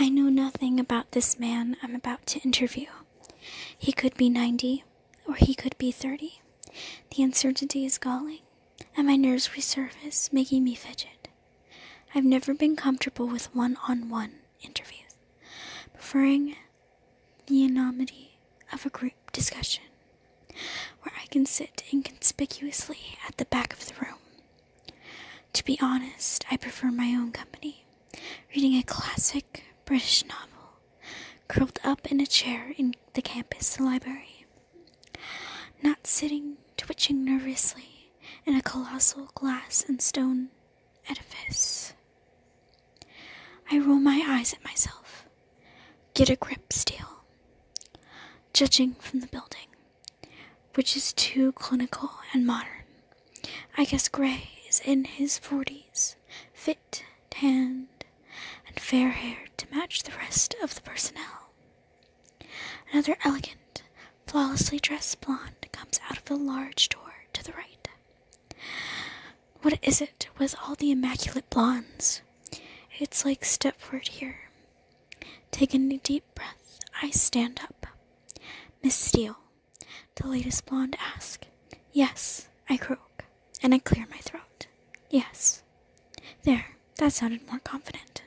I know nothing about this man I'm about to interview. He could be 90, or he could be 30. The uncertainty is galling, and my nerves resurface, making me fidget. I've never been comfortable with one-on-one interviews, preferring the anonymity of a group discussion, where I can sit inconspicuously at the back of the room. To be honest, I prefer my own company, reading a classic British novel, curled up in a chair in the campus library, not sitting twitching nervously in a colossal glass and stone edifice. I roll my eyes at myself. Get a grip, Steele. Judging from the building, which is too clinical and modern, I guess Gray is in his 40s, fit, tanned, and fair-haired to match the rest of the personnel. Another elegant, flawlessly dressed blonde comes out of a large door to the right. What is it with all the immaculate blondes? It's like Stepford here. Taking a deep breath, I stand up. Miss Steele, the latest blonde asks. Yes, I croak, and I clear my throat. Yes. There, that sounded more confident.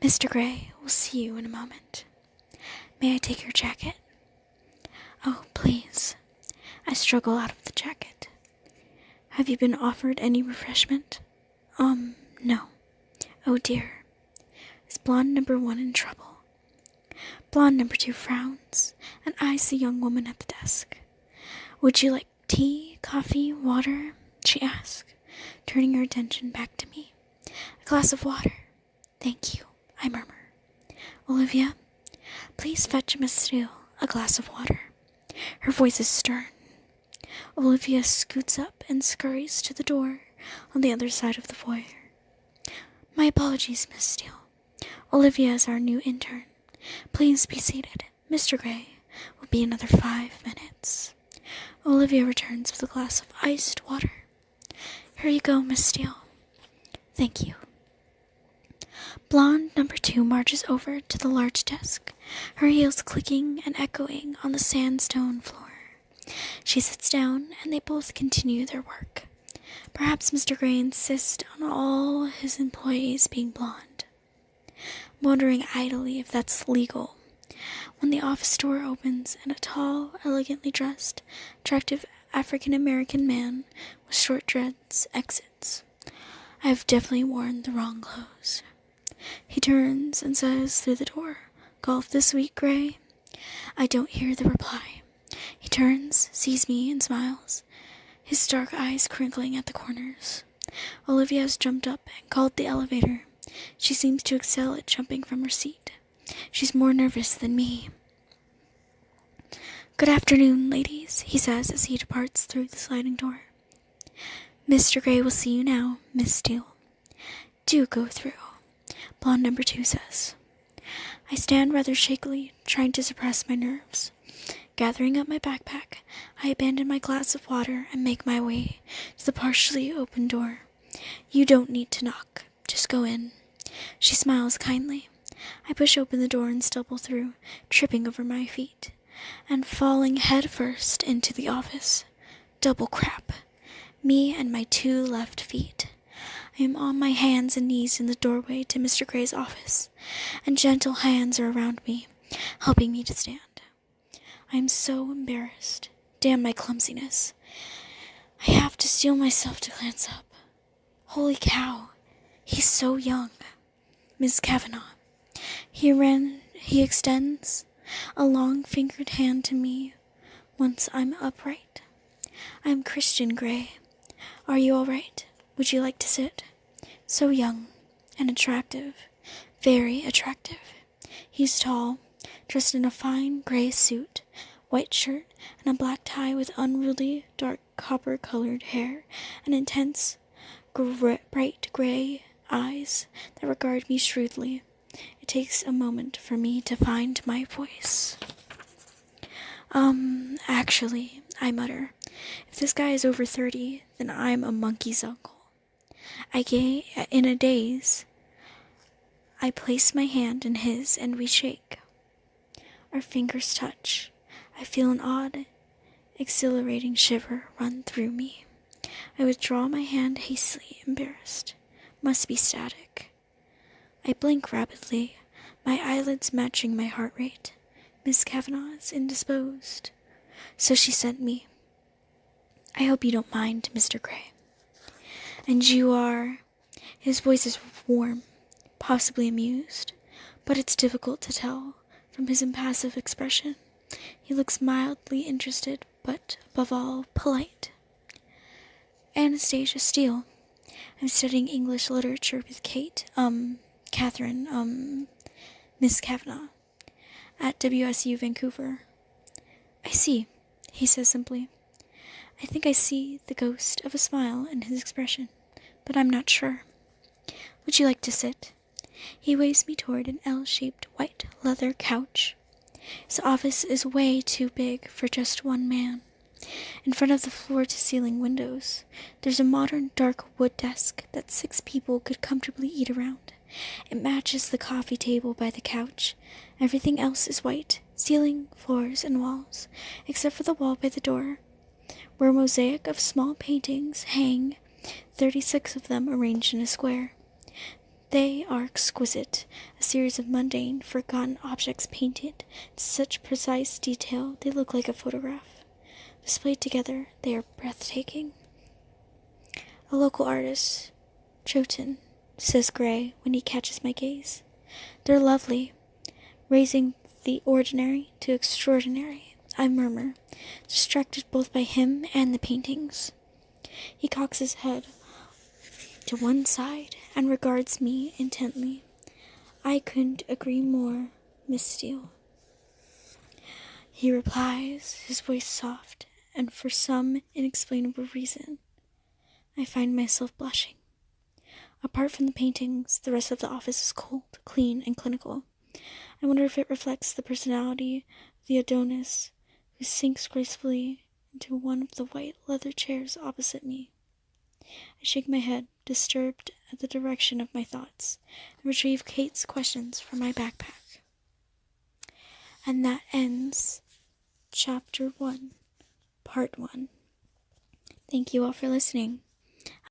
Mr. Gray, we'll see you in a moment. May I take your jacket? Oh, please. I struggle out of the jacket. Have you been offered any refreshment? No. Oh dear. Is blonde number 1 in trouble? Blonde number 2 frowns and eyes the young woman at the desk. Would you like tea, coffee, water? She asks, turning her attention back to me. A glass of water. Thank you, I murmur. Olivia, please fetch Miss Steele a glass of water. Her voice is stern. Olivia scoots up and scurries to the door on the other side of the foyer. My apologies, Miss Steele. Olivia is our new intern. Please be seated. Mr. Gray will be another 5 minutes. Olivia returns with a glass of iced water. Here you go, Miss Steele. Thank you. Blonde number 2 marches over to the large desk, her heels clicking and echoing on the sandstone floor. She sits down, and they both continue their work. Perhaps Mr. Gray insists on all his employees being blonde. Wondering idly if that's legal, when the office door opens and a tall, elegantly dressed, attractive African-American man with short dreads exits. I have definitely worn the wrong clothes. He turns and says through the door, Golf this week, Gray? I don't hear the reply. He turns, sees me, and smiles, his dark eyes crinkling at the corners. Olivia has jumped up and called the elevator. She seems to excel at jumping from her seat. She's more nervous than me. Good afternoon, ladies, he says as he departs through the sliding door. Mr. Gray will see you now, Miss Steele. Do go through, blonde number 2 says. I stand rather shakily, trying to suppress my nerves. Gathering up my backpack, I abandon my glass of water and make my way to the partially open door. You don't need to knock. Just go in. She smiles kindly. I push open the door and stumble through, tripping over my feet, and falling head first into the office. Double crap. Me and my 2 left feet. I am on my hands and knees in the doorway to Mr. Gray's office, and gentle hands are around me, helping me to stand. I am so embarrassed. Damn my clumsiness. I have to steel myself to glance up. Holy cow, he's so young. Miss Kavanagh. He extends a long-fingered hand to me once I'm upright. I'm Christian Gray. Are you all right? Would you like to sit? So young and attractive. Very attractive. He's tall, dressed in a fine gray suit, white shirt, and a black tie with unruly, dark copper-colored hair and intense, bright gray eyes that regard me shrewdly. It takes a moment for me to find my voice. Actually, I mutter, if this guy is over 30, then I'm a monkey's uncle. In a daze, I place my hand in his and we shake. Our fingers touch. I feel an odd, exhilarating shiver run through me. I withdraw my hand hastily, embarrassed. Must be static. I blink rapidly, my eyelids matching my heart rate. Miss Kavanagh is indisposed. So she sent me. I hope you don't mind, Mr. Gray. And you are... His voice is warm, possibly amused, but it's difficult to tell from his impassive expression. He looks mildly interested, but above all, polite. Anastasia Steele. I'm studying English literature with Catherine, Miss Kavanagh, at WSU Vancouver. I see, he says simply. I think I see the ghost of a smile in his expression, but I'm not sure. Would you like to sit? He waves me toward an L-shaped white leather couch. His office is way too big for just one man. In front of the floor-to-ceiling windows, there's a modern dark wood desk that 6 people could comfortably eat around. It matches the coffee table by the couch. Everything else is white, ceiling, floors, and walls, except for the wall by the door, where a mosaic of small paintings hang, 36 of them arranged in a square. They are exquisite, a series of mundane, forgotten objects painted to such precise detail they look like a photograph. Displayed together, they are breathtaking. A local artist, Choten, says Gray when he catches my gaze. They're lovely, raising the ordinary to extraordinary, I murmur, distracted both by him and the paintings. He cocks his head to one side and regards me intently. I couldn't agree more, Miss Steele. He replies, his voice soft, and for some inexplainable reason, I find myself blushing. Apart from the paintings, the rest of the office is cold, clean, and clinical. I wonder if it reflects the personality of the Adonis, who sinks gracefully into one of the white leather chairs opposite me. I shake my head, disturbed at the direction of my thoughts, and retrieve Kate's questions from my backpack. And that ends Chapter 1, Part 1. Thank you all for listening.